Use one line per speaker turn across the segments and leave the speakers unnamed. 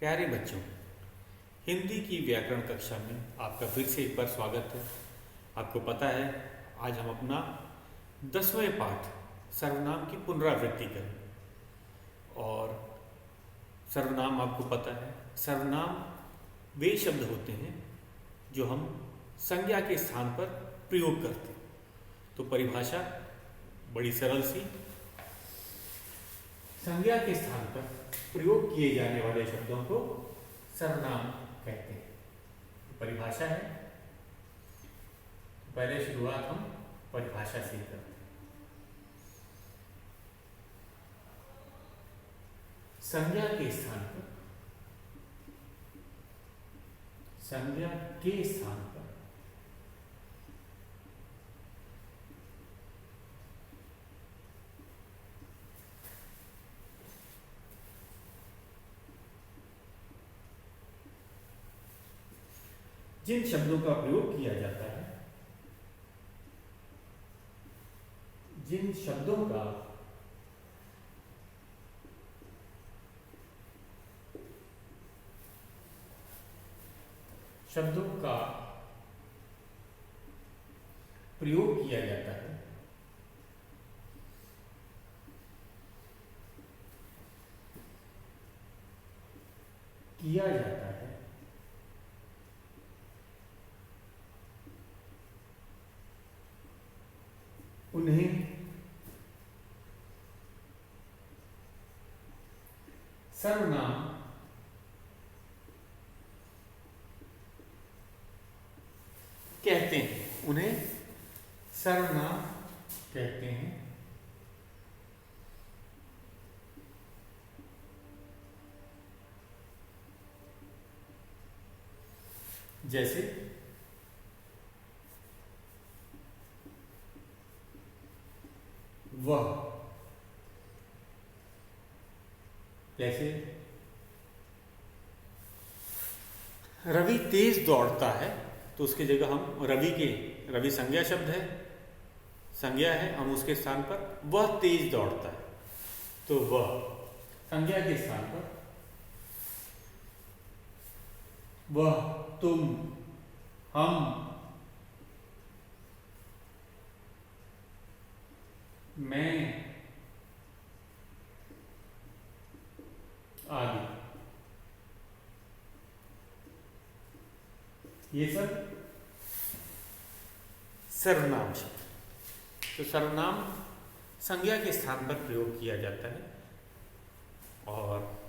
प्यारे बच्चों, हिंदी की व्याकरण कक्षा में आपका फिर से एक बार स्वागत है। आपको पता है आज हम अपना 10वें पाठ सर्वनाम की पुनरावृत्ति करें। और सर्वनाम आपको पता है, सर्वनाम वे शब्द होते हैं जो हम संज्ञा के स्थान पर प्रयोग करते हैं। तो परिभाषा बड़ी सरल सी, संज्ञा के स्थान पर प्रयोग किए जाने वाले शब्दों को सर्वनाम कहते हैं। परिभाषा है, पहले शुरुआत हम परिभाषा से करते हैं। संज्ञा के स्थान पर, संज्ञा के स्थान पर जिन शब्दों का प्रयोग किया जाता है, जिन शब्दों का प्रयोग किया जाता है, किया जाता है, उन्हें सर्वनाम कहते हैं। उन्हें सर्वनाम कहते हैं। जैसे वह, जैसे रवि तेज दौड़ता है, तो उसकी जगह हम रवि संज्ञा शब्द है, संज्ञा है, हम उसके स्थान पर वह तेज दौड़ता है, तो वह संज्ञा के स्थान पर वह, तुम, हम, मैं आदि, ये सब सर्वनाम शब्द। तो सर्वनाम संज्ञा के स्थान पर प्रयोग किया जाता है। और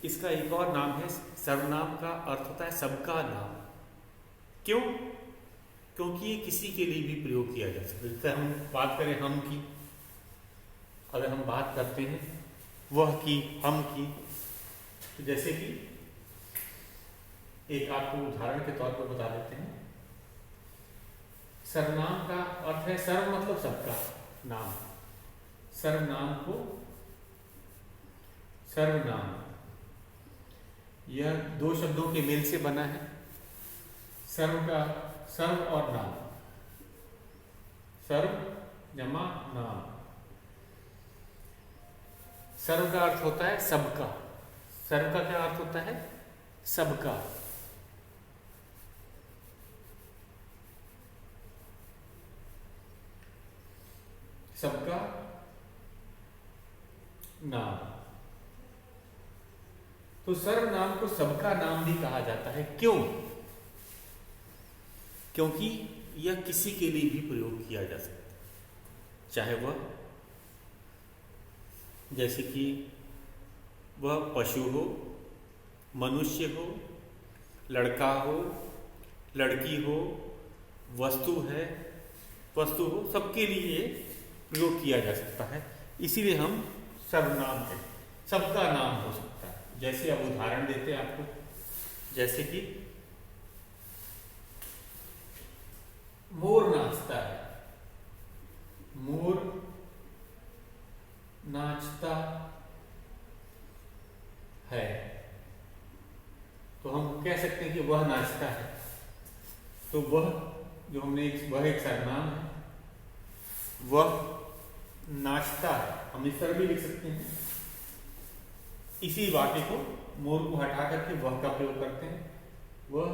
इसका एक और नाम है, सर्वनाम का अर्थ होता है सबका नाम। क्यों? क्योंकि ये किसी के लिए भी प्रयोग किया जा सकता है। जैसे हम बात करें हम की, अगर हम बात करते हैं वह की, हम की, तो जैसे कि एक आपको उदाहरण के तौर पर बता देते हैं। सर्वनाम का अर्थ है, सर्व मतलब सबका नाम, सर्वनाम को सर्वनाम, यह दो शब्दों के मेल से बना है। सर्व का सर्व और नाम, सर्व जमा नाम। सर्व का अर्थ होता है सबका। सर्व का क्या अर्थ होता है? सबका। सबका नाम। तो सर्वनाम को सबका नाम भी कहा जाता है। क्यों? क्योंकि यह किसी के लिए भी प्रयोग किया जा सकता है, चाहे वह, जैसे कि वह पशु हो, मनुष्य हो, लड़का हो, लड़की हो, वस्तु हो, सबके लिए प्रयोग किया जा सकता है। इसीलिए हम सर्वनाम है, सबका नाम हो सकता है। जैसे अब उदाहरण देते हैं आपको, जैसे कि मोर नाचता है, मोर नाचता है, तो हम कह सकते हैं कि वह नाचता है। तो वह जो वह एक सर्वनाम है, वह नाचता है, हम इस तरह भी लिख सकते हैं। इसी वाक्य को मोर को हटा करके वह का प्रयोग करते हैं। वह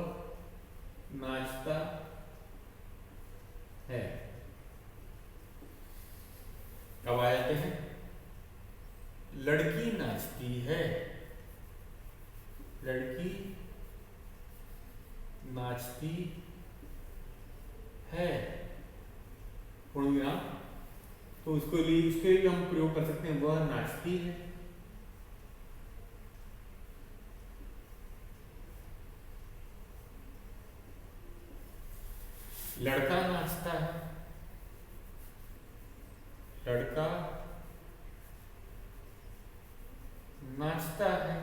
नाचता है। अब आ जाते हैं, लड़की नाचती है। लड़की नाचती है, पूर्ण विराम। तो उसके लिए हम प्रयोग कर सकते हैं, वह नाचती है। लड़का नाचता है। लड़का नाचता है।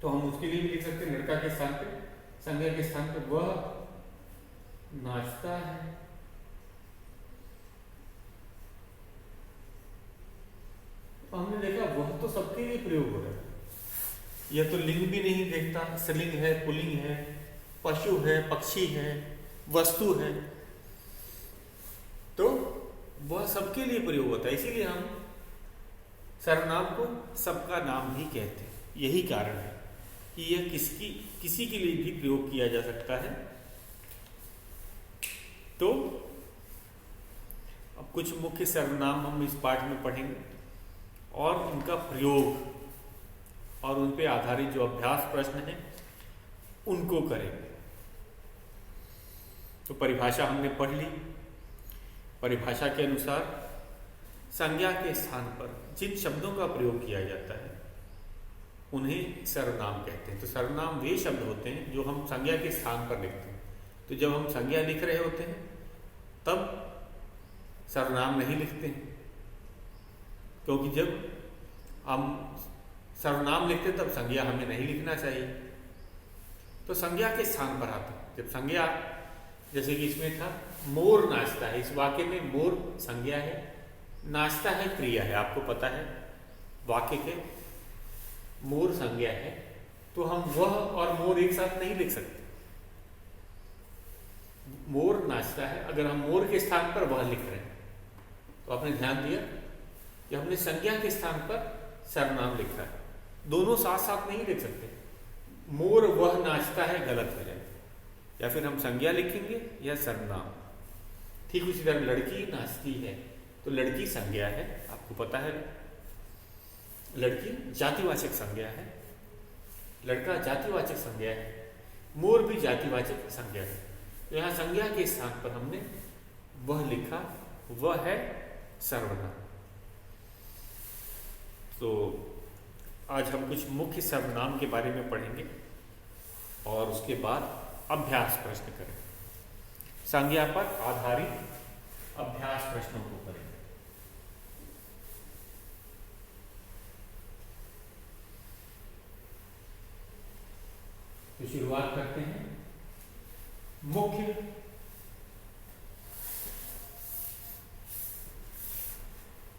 तो हम उसके लिए भी लिख सकते हैं, लड़का के स्थान पे, संज्ञा के स्थान पे वह नाचता है। तो हमने देखा वह तो सबके लिए प्रयोग हो रहा है। यह तो लिंग भी नहीं देखता, स्त्रीलिंग है, पुल्लिंग है, पशु है, पक्षी है, वस्तु है, तो वह सबके लिए प्रयोग होता है। इसीलिए हम सर्वनाम को सबका नाम भी कहते हैं। यही कारण है कि यह किसी के लिए भी प्रयोग किया जा सकता है। तो अब कुछ मुख्य सर्वनाम हम इस पाठ में पढ़ेंगे और उनका प्रयोग और उन पे आधारित जो अभ्यास प्रश्न है उनको करेंगे। तो परिभाषा हमने पढ़ ली। परिभाषा के अनुसार संज्ञा के स्थान पर जिन शब्दों का प्रयोग किया जाता है उन्हें सर्वनाम कहते हैं। तो सर्वनाम वे शब्द होते हैं जो हम संज्ञा के स्थान पर लिखते हैं। तो जब हम संज्ञा लिख रहे होते हैं तब सर्वनाम नहीं लिखते हैं, क्योंकि जब हम सर्वनाम लिखते हैं तब संज्ञा हमें नहीं लिखना चाहिए। तो संज्ञा के स्थान पर आते हैं। जब संज्ञा, जैसे कि इसमें था मोर नाचता है, इस वाक्य में मोर संज्ञा है, नाचता है क्रिया है। आपको पता है वाक्य के मोर संज्ञा है, तो हम वह और मोर एक साथ नहीं लिख सकते। मोर नाचता है, अगर हम मोर के स्थान पर वह लिख रहे हैं तो आपने ध्यान दिया कि हमने संज्ञा के स्थान पर सर्वनाम लिखा है। दोनों साथ साथ नहीं लिख सकते। मोर वह नाचता है गलत हो जाए, या फिर हम संज्ञा लिखेंगे या सर्वनाम। ठीक उसी तरह लड़की नाचती है, तो लड़की संज्ञा है, आपको पता है। लड़की जातिवाचक संज्ञा है, लड़का जातिवाचक संज्ञा है, मोर भी जातिवाचक संज्ञा है। तो यहाँ संज्ञा के स्थान पर हमने वह लिखा, वह है सर्वनाम। तो आज हम कुछ मुख्य सर्वनाम के बारे में पढ़ेंगे और उसके बाद अभ्यास प्रश्न करेंगे। संज्ञा पर आधारित अभ्यास प्रश्नों को करेंगे। तो शुरुआत करते हैं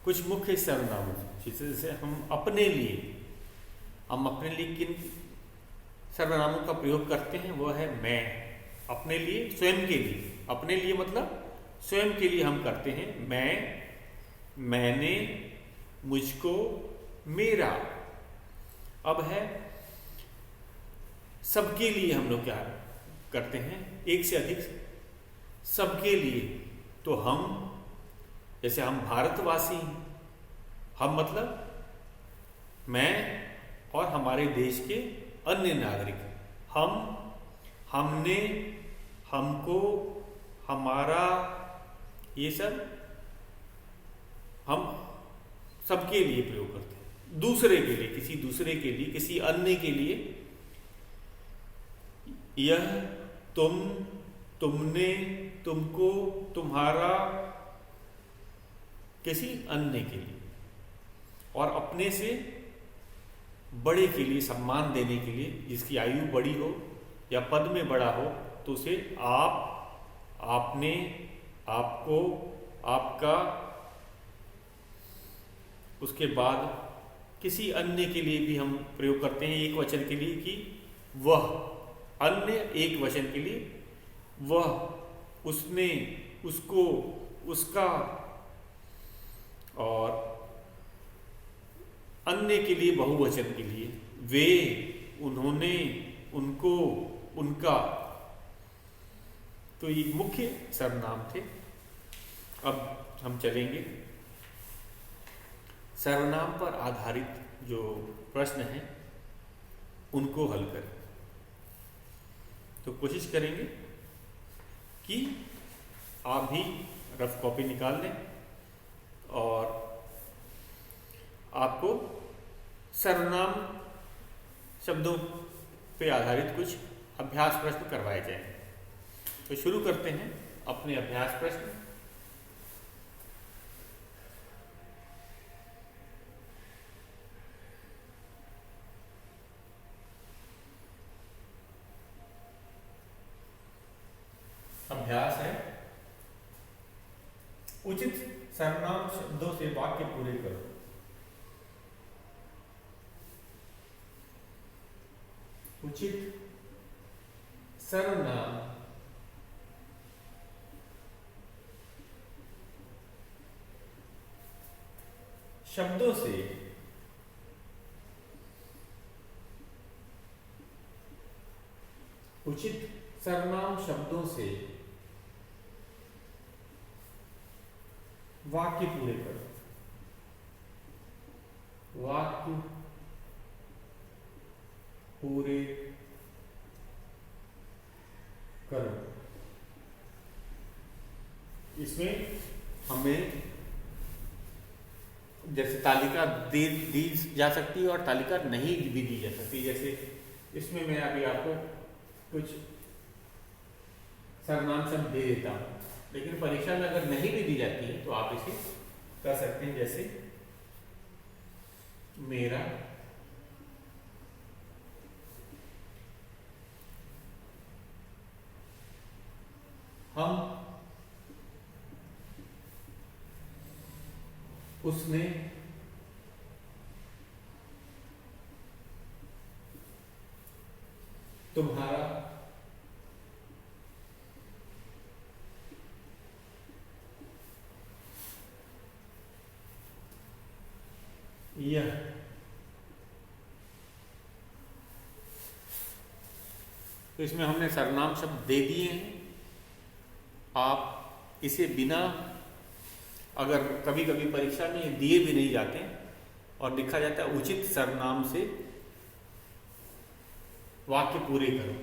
कुछ मुख्य सर्वनामों से। जैसे हम अपने लिए किन सर्वनामों का प्रयोग करते हैं, वह है मैं। अपने लिए, स्वयं के लिए। अपने लिए मतलब स्वयं के लिए हम करते हैं मैं, मैंने, मुझको, मेरा। अब है सबके लिए हम लोग क्या करते हैं, एक से अधिक सबके लिए। तो हम, जैसे हम भारतवासी हैं, हम मतलब मैं और हमारे देश के अन्य नागरिक। हम, हमने, हमको, हमारा, ये सब हम सबके लिए प्रयोग करते हैं। दूसरे के लिए, किसी दूसरे के लिए, किसी अन्य के लिए, यह, तुम, तुमने, तुमको, तुम्हारा, किसी अन्य के लिए। और अपने से बड़े के लिए, सम्मान देने के लिए, जिसकी आयु बड़ी हो या पद में बड़ा हो, तो उसे आप, आपने, आपको, आपका। उसके बाद किसी अन्य के लिए भी हम प्रयोग करते हैं एक वचन के लिए कि वह। अन्य एक वचन के लिए वह, उसने, उसको, उसका। और अन्य के लिए बहुवचन के लिए वे, उन्होंने, उनको, उनका। तो ये मुख्य सर्वनाम थे। अब हम चलेंगे सर्वनाम पर आधारित जो प्रश्न हैं उनको हल करें। तो कोशिश करेंगे कि आप भी रफ कॉपी निकाल लें और आपको सर्वनाम शब्दों पे आधारित कुछ अभ्यास प्रश्न करवाए जाएंगे। तो शुरू करते हैं अपने अभ्यास प्रश्न। अभ्यास है, उचित सर्वनाम शब्दों से वाक्य पूरे करो। उचित सर्वनाम शब्दों से उचित सर्वनाम शब्दों से वाक्य पूरे करो। वाक्य पूरे करो। इसमें हमें जैसे तालिका दी जा सकती है और तालिका नहीं भी दी जा सकती। जैसे इसमें मैं अभी आपको कुछ सर्वनाम शब्द दे देता हूं, लेकिन परीक्षा में अगर नहीं भी दी जाती है तो आप इसे कर सकते हैं। जैसे मेरा, हम, उसने, तुम्हारा, यह। तो इसमें हमने सर्वनाम शब्द दे दिए हैं। आप इसे बिना, अगर कभी कभी परीक्षा में दिए भी नहीं जाते और लिखा जाता है उचित सर्वनाम से वाक्य पूरे करो,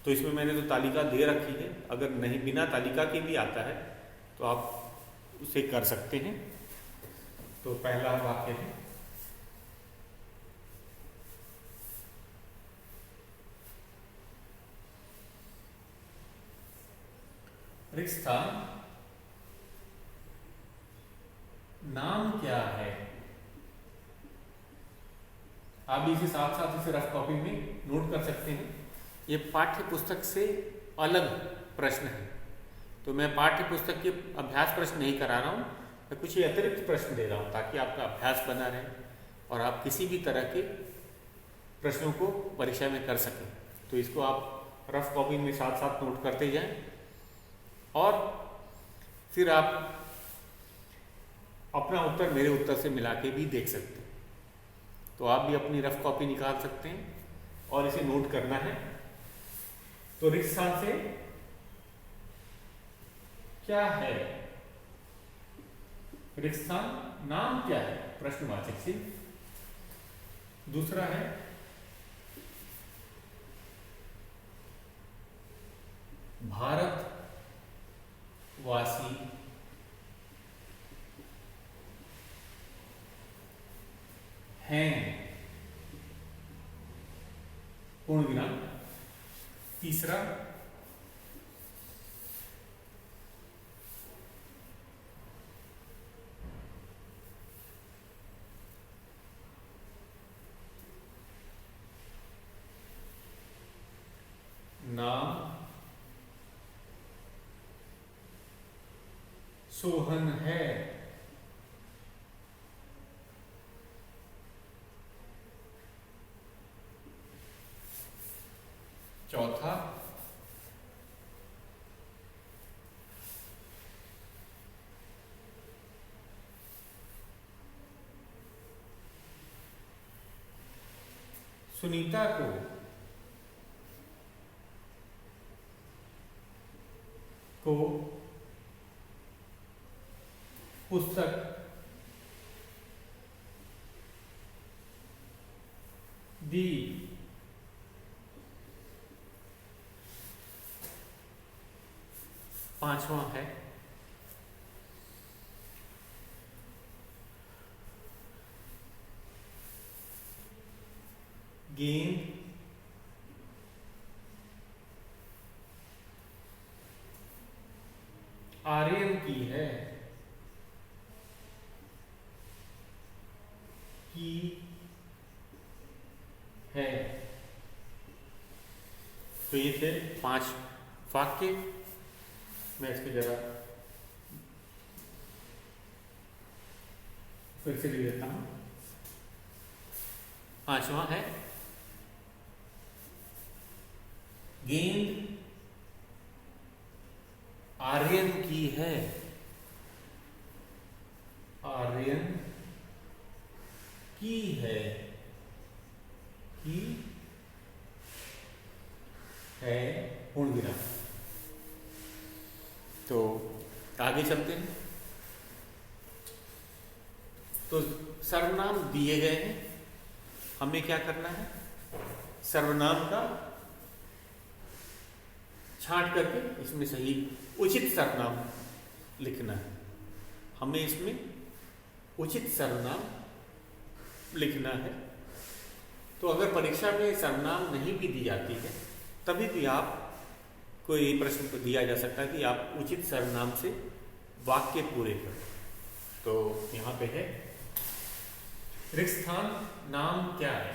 तो इसमें मैंने तो तालिका दे रखी है। अगर नहीं बिना तालिका के भी आता है तो आप उसे कर सकते हैं। तो पहला वाक्य है, रिश्ता नाम क्या है। आप इसे साथ साथ इसे रफ कॉपी में नोट कर सकते हैं। ये पाठ्य पुस्तक से अलग प्रश्न है, तो मैं पाठ्य पुस्तक के अभ्यास प्रश्न नहीं करा रहा हूँ, मैं कुछ अतिरिक्त प्रश्न दे रहा हूँ ताकि आपका अभ्यास बना रहे और आप किसी भी तरह के प्रश्नों को परीक्षा में कर सकें। तो इसको आप रफ कॉपी में साथ साथ नोट करते जाएं और फिर आप अपना उत्तर मेरे उत्तर से मिला के भी देख सकते हैं। तो आप भी अपनी रफ कॉपी निकाल सकते हैं और इसे नोट करना है। तो रिक्शा से क्या है, रिक्शा नाम क्या है, प्रश्नवाचक से। दूसरा है, भारतवासी हैं, पूर्ण विराम। तीसरा, नाम सोहन है। चौथा, सुनीता को पुस्तक दी। पांचवा है गेंद आर्यन की है। तो ये थे 5 वाक्य। मैं इसकी जरा फिर से लिख देता हूं। 5वां है गेंद आर्यन की है। आर्यन की है। पूर्ण विराम। तो आगे चलते हैं। तो सर्वनाम दिए गए हैं, हमें क्या करना है? सर्वनाम का छांट करके इसमें सही उचित सर्वनाम लिखना है। हमें इसमें उचित सर्वनाम लिखना है। तो अगर परीक्षा में सर्वनाम नहीं भी दी जाती है, तभी भी आप कोई प्रश्न को दिया जा सकता है कि आप उचित सर्वनाम से वाक्य पूरे करें। तो यहाँ पे है रिक्स्थान नाम क्या है?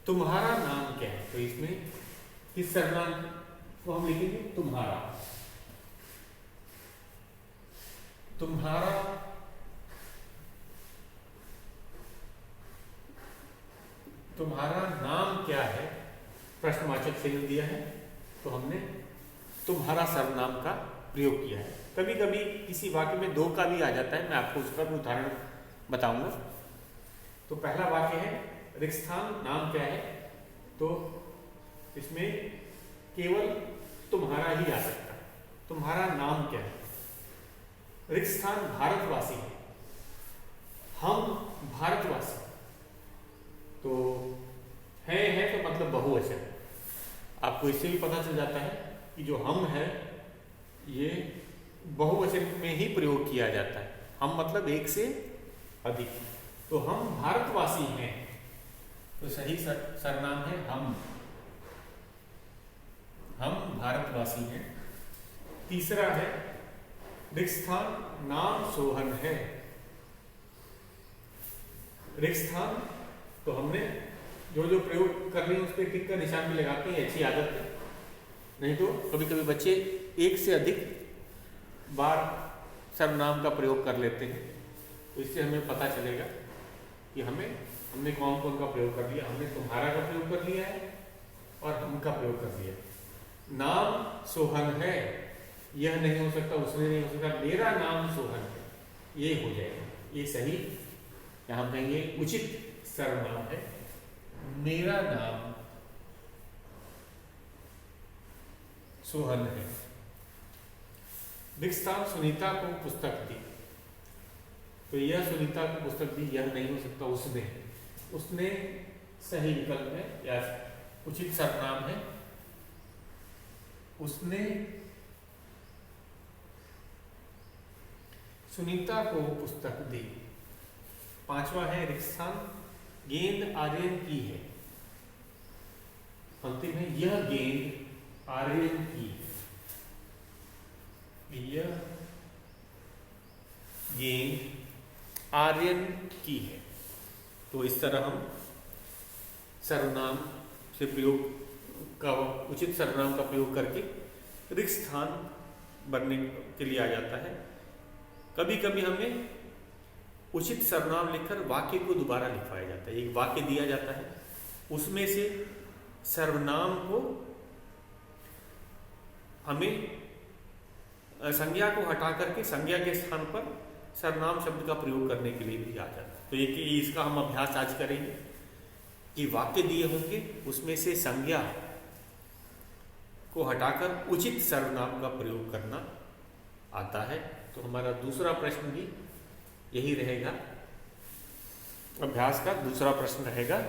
तुम्हारा नाम क्या है? तो इसमें किस सर्वनाम को हम लिखेंगे? तुम्हारा। तुम्हारा तुम्हारा नाम क्या है? प्रश्नवाचक चिन्ह दिया है, तो हमने तुम्हारा सर्वनाम का प्रयोग किया है। कभी कभी किसी वाक्य में दो का भी आ जाता है, मैं आपको उसका भी उदाहरण बताऊंगा। तो पहला वाक्य है रिक्स्थान नाम क्या है? तो इसमें केवल तुम्हारा ही आ सकता है। तुम्हारा नाम क्या है? रिक्स्थान भारतवासी है। हम भारतवासी। तो है तो मतलब बहुवचन। आपको इससे भी पता चल जाता है कि जो हम है ये बहुवचन में ही प्रयोग किया जाता है। हम मतलब एक से अधिक। तो हम भारतवासी हैं, तो सही सर्वनाम है हम भारतवासी हैं। तीसरा है रिक्स्थान नाम सोहन है। रिक्स्थान, तो हमने जो जो प्रयोग कर रहे हैं उस पर टिक का निशान भी लगाते हैं, अच्छी आदत है। नहीं तो कभी कभी बच्चे एक से अधिक बार सर्वनाम का प्रयोग कर लेते हैं। तो इससे हमें पता चलेगा कि हमने कौन कौन का प्रयोग कर लिया। हमने तुम्हारा का प्रयोग कर लिया है और हम का प्रयोग कर लिया। नाम सोहन है, यह नहीं हो सकता, उसने नहीं हो सकता। मेरा नाम सोहन है, ये हो जाएगा, ये सही। यहां कहेंगे उचित सर्वनाम है मेरा नाम सोहन है। रिक्स्थान सुनीता को पुस्तक दी। तो यह सुनीता को पुस्तक दी, यह नहीं हो सकता, उसने सही विकल्प है या उचित सर्वनाम है। उसने सुनीता को पुस्तक दी। पांचवा है रिक्स्थान गेंद आर्यन की है। अंतिम है यह गेंद आर्यन की है। यह गेंद आर्यन की है। तो इस तरह हम सर्वनाम से प्रयोग का उचित सर्वनाम का प्रयोग करके रिक्स्थान बनने के लिए आ जाता है। कभी कभी हमें उचित सर्वनाम लिखकर वाक्य को दोबारा लिखवाया जाता है। एक वाक्य दिया जाता है, उसमें से सर्वनाम को हमें संज्ञा को हटा करके संज्ञा के स्थान पर सर्वनाम शब्द का प्रयोग करने के लिए भी आ जाता है। तो इसका हम अभ्यास आज करेंगे। कि वाक्य दिए होंगे, उसमें से संज्ञा को हटाकर उचित सर्वनाम का प्रयोग करना आता है। तो हमारा दूसरा प्रश्न भी यही रहेगा, अभ्यास का दूसरा प्रश्न रहेगा।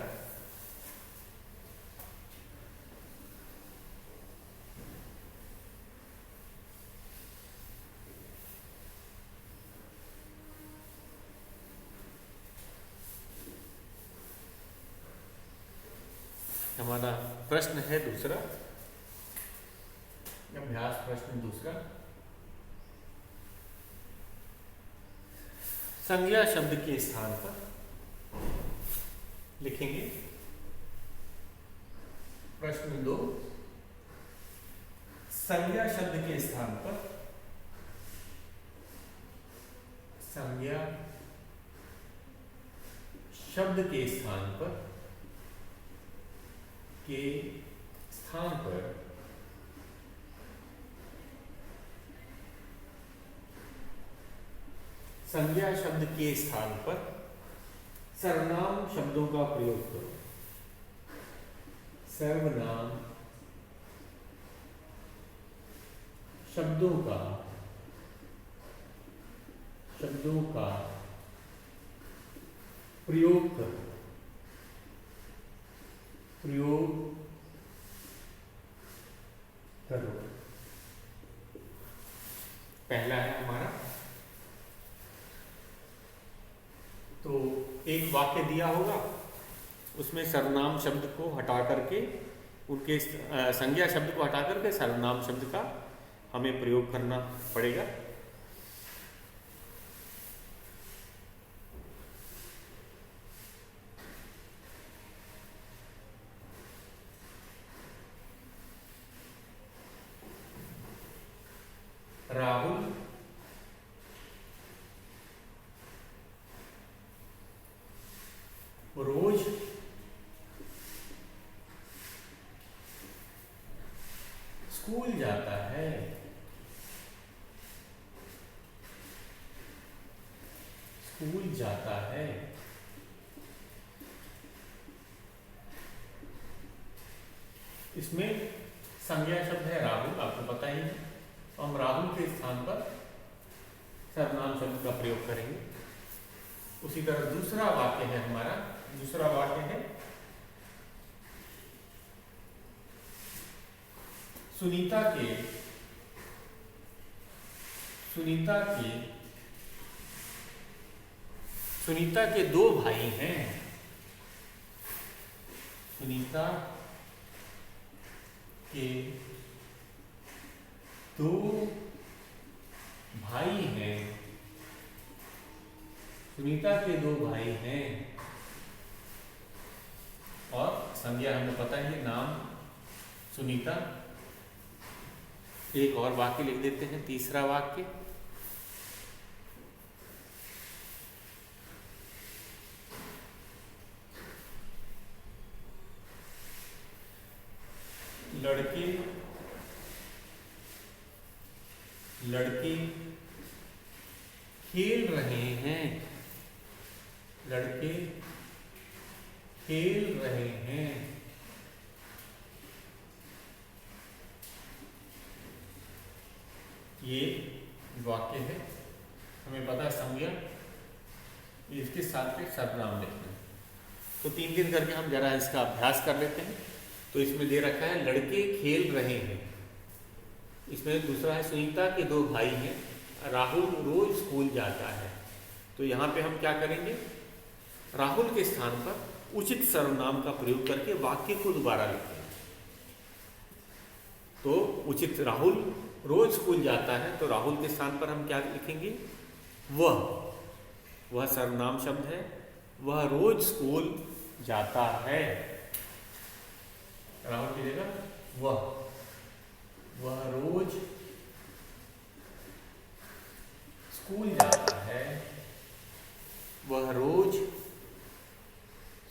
हमारा प्रश्न है दूसरा, अभ्यास प्रश्न दूसरा। संज्ञा शब्द के स्थान पर लिखेंगे प्रश्न 2, संज्ञा शब्द के स्थान पर, संज्ञा शब्द के स्थान पर, के स्थान पर संज्ञा शब्द के स्थान पर सर्वनाम शब्दों का प्रयोग करो। सर्वनाम शब्दों का प्रयोग करो। प्रयोग करो पहला है हमारा। तो एक वाक्य दिया होगा, उसमें सर्वनाम शब्द को हटा करके, उनके संज्ञा शब्द को हटा करके सर्वनाम शब्द का हमें प्रयोग करना पड़ेगा। राहुल रोज स्कूल जाता है। स्कूल जाता है। इसमें संज्ञा शब्द है राहुल, आपको पता ही है। तो हम राहुल के स्थान पर सर्वनाम शब्द का प्रयोग करेंगे। उसी तरह दूसरा वाक्य है हमारा, दूसरा वाक्य है सुनीता के दो भाई हैं। सुनीता के दो भाई हैं। सुनीता के दो भाई हैं और संज्ञा हमें पता है, नाम सुनीता। एक और वाक्य लिख देते हैं, तीसरा वाक्य। लड़के खेल रहे हैं। लड़के खेल रहे हैं। ये वाक्य है, हमें पता है संज्ञा, इसके साथ में सर्वनाम लिखना है। तो 3 करके हम जरा इसका अभ्यास कर लेते हैं। तो इसमें दे रखा है लड़के खेल रहे हैं। इसमें दूसरा है सुनीता के दो भाई हैं, राहुल रोज स्कूल जाता है। तो यहाँ पे हम क्या करेंगे, राहुल के स्थान पर उचित सर्वनाम का प्रयोग करके वाक्य को दोबारा लिखेंगे। तो उचित, राहुल रोज स्कूल जाता है, तो राहुल के स्थान पर हम क्या लिखेंगे, वह सर्वनाम शब्द है। वह रोज स्कूल जाता है। राहुल की जगह वह रोज स्कूल जाता है। वह रोज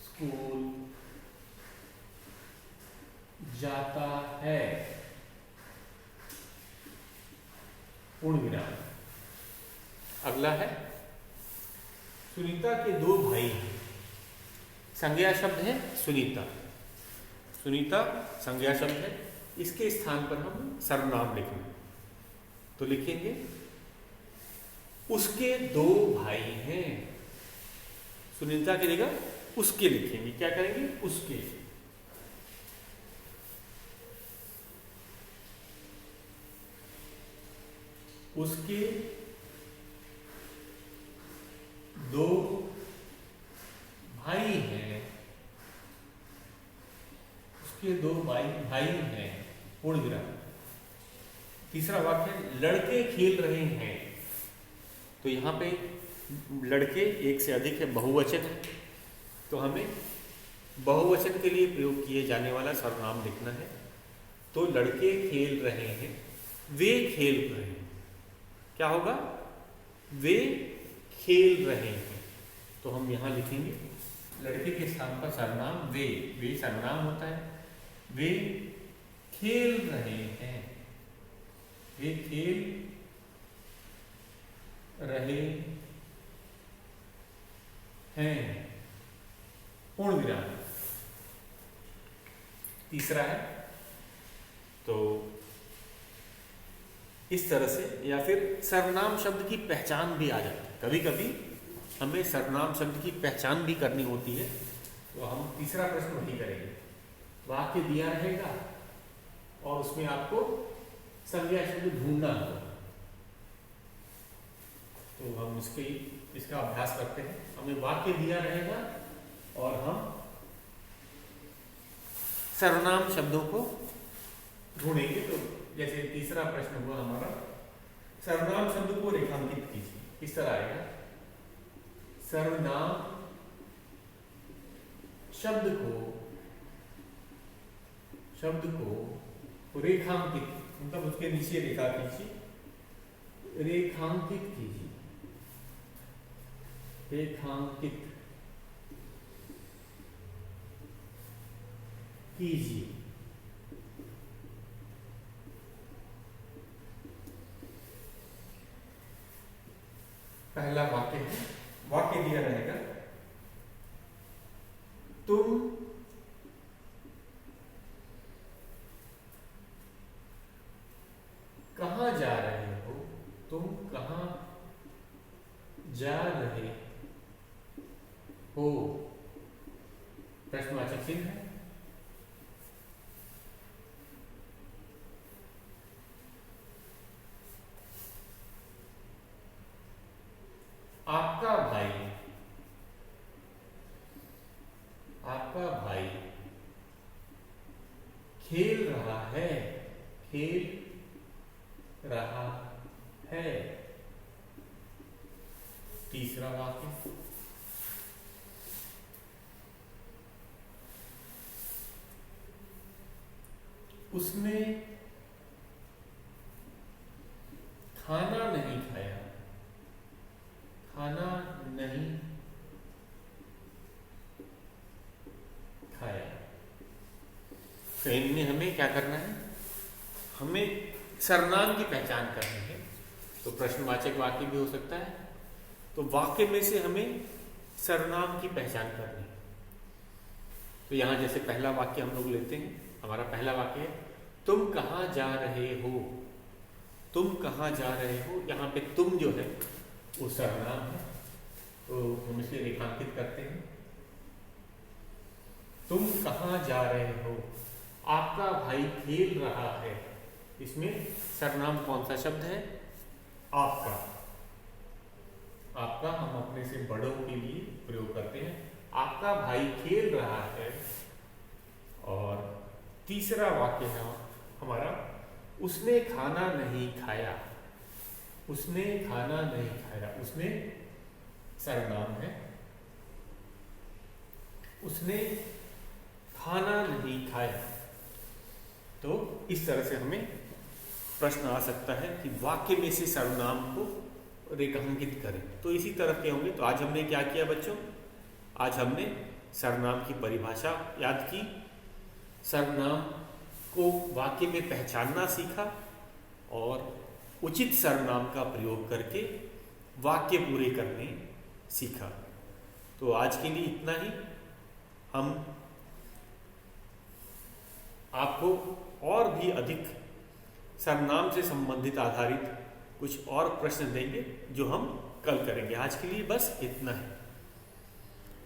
स्कूल जाता है। पूर्ण विराम। अगला है सुनीता के दो भाई हैं। संज्ञा शब्द है सुनीता। सुनीता संज्ञा शब्द है, इसके स्थान पर हम सर्वनाम लिखेंगे। तो लिखेंगे उसके दो भाई हैं। सुनीता की जगह उसके लिखेंगे। क्या करेंगे? उसके। उसके दो भाई हैं। उसके दो भाई हैं, पूर्ण विराम। तीसरा वाक्य, लड़के खेल रहे हैं। तो यहाँ पे लड़के एक से अधिक है, बहुवचन है, तो हमें बहुवचन के लिए प्रयोग किए जाने वाला सर्वनाम लिखना है। तो लड़के खेल रहे हैं, वे खेल रहे हैं। क्या होगा? वे खेल रहे हैं। तो हम यहाँ लिखेंगे लड़के के स्थान पर सर्वनाम वे। वे सर्वनाम होता है। वे खेल रहे हैं। वे खेल रहे हैं, पूर्ण विराम। तीसरा है, तो इस तरह से, या फिर सर्वनाम शब्द की पहचान भी आ जाती है। कभी कभी हमें सर्वनाम शब्द की पहचान भी करनी होती है। तो हम तीसरा प्रश्न वही करेंगे। वाक्य दिया रहेगा और उसमें आपको संज्ञा शब्द ढूंढना होगा। तो हम इसका अभ्यास करते हैं। हमें वाक्य दिया रहेगा और हम सर्वनाम शब्दों को ढूंढेंगे। तो जैसे तीसरा प्रश्न हुआ हमारा, सर्वनाम शब्द को रेखांकित कीजिए। इस तरह आएगा, सर्वनाम शब्द को रेखांकित, मतलब उसके नीचे रेखा कीजिए। रेखांकित कीजिए। रेखांकित कीजिए। पहला वाक्य है, वाक्य दिया रहेगा, तुम कहां जा रहे हो? तुम कहां जा रहे हो? प्रश्नवाचक चिन्ह है। आपका भाई खेल रहा है। तीसरा वाक्य, उसने खाना नहीं खाया। तो इनमें हमें क्या करना है? हमें सर्वनाम की पहचान करनी है। तो प्रश्नवाचक वाक्य भी हो सकता है। तो वाक्य में से हमें सर्वनाम की पहचान करनी है। तो यहां जैसे पहला वाक्य हम लोग लेते हैं। हमारा पहला वाक्य है, तुम कहां जा रहे हो? तुम कहां जा रहे हो? यहाँ पे तुम जो है वो सर्वनाम है, तो हम इसे रेखांकित करते हैं। तुम कहां जा रहे हो? आपका भाई खेल रहा है। इसमें सर्वनाम कौन सा शब्द है? आपका। आपका हम अपने से बड़ों के लिए प्रयोग करते हैं। आपका भाई खेल रहा है। और तीसरा वाक्य है हमारा, उसने खाना नहीं खाया। उसने खाना नहीं खाया। उसने सर्वनाम है। उसने खाना नहीं खाया। तो इस तरह से हमें प्रश्न आ सकता है कि वाक्य में से सर्वनाम को रेखांकित करें। तो इसी तरह के होंगे। तो आज हमने क्या किया बच्चों? आज हमने सर्वनाम की परिभाषा याद की, सर्वनाम को वाक्य में पहचानना सीखा और उचित सर्वनाम का प्रयोग करके वाक्य पूरे करने सीखा। तो आज के लिए इतना ही। हम आपको और भी अधिक सर्वनाम से संबंधित आधारित कुछ और प्रश्न देंगे जो हम कल करेंगे। आज के लिए बस इतना है।